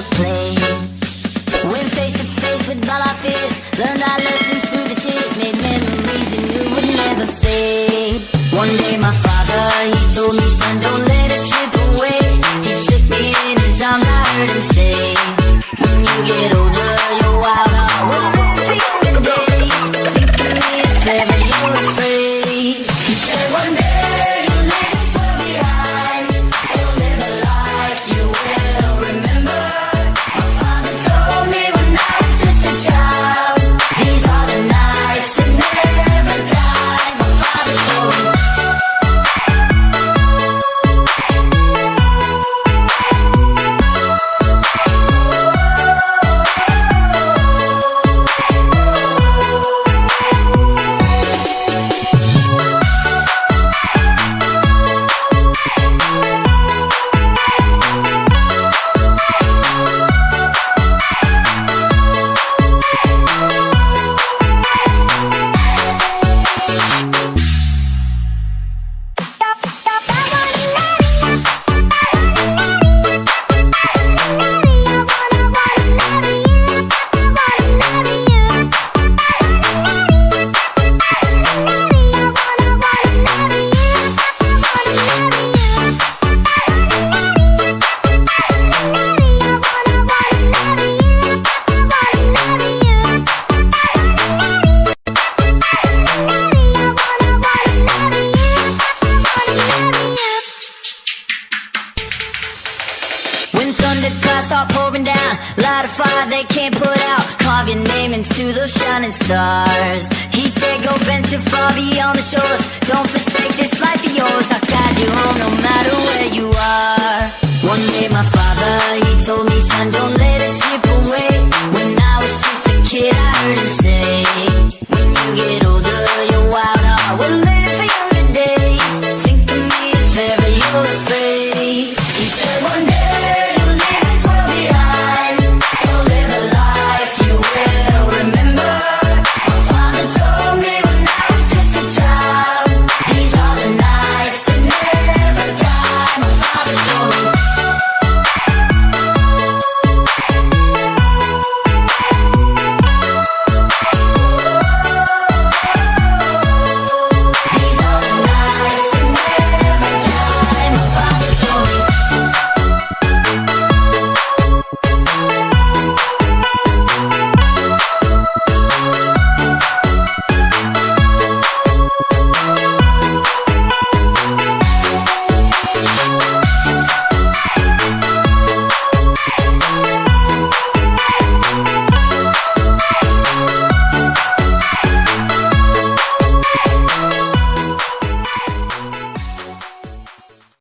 to play. Went face to face with all our fears, learned our lessons through the tears, made memories we knew would never fade. One day my father, he told me, son, don't let it slip away. He took me in his arms, I heard him say, when you get older, your wild heart will long for younger days. Thinking me if ever you're afraid. He said one day you'll leave this world behind, so live a life you will remember. My father told me when I was just a child, these are the nights that never die. My father told me. Thunderclouds start pouring down, light a fire they can't put out, carve your name into those shining stars. He said go venture far beyond the shores, don't forsake this life of yours, I'll guide you home no matter where you are. One day my father, he told me, son, don't let it slip away.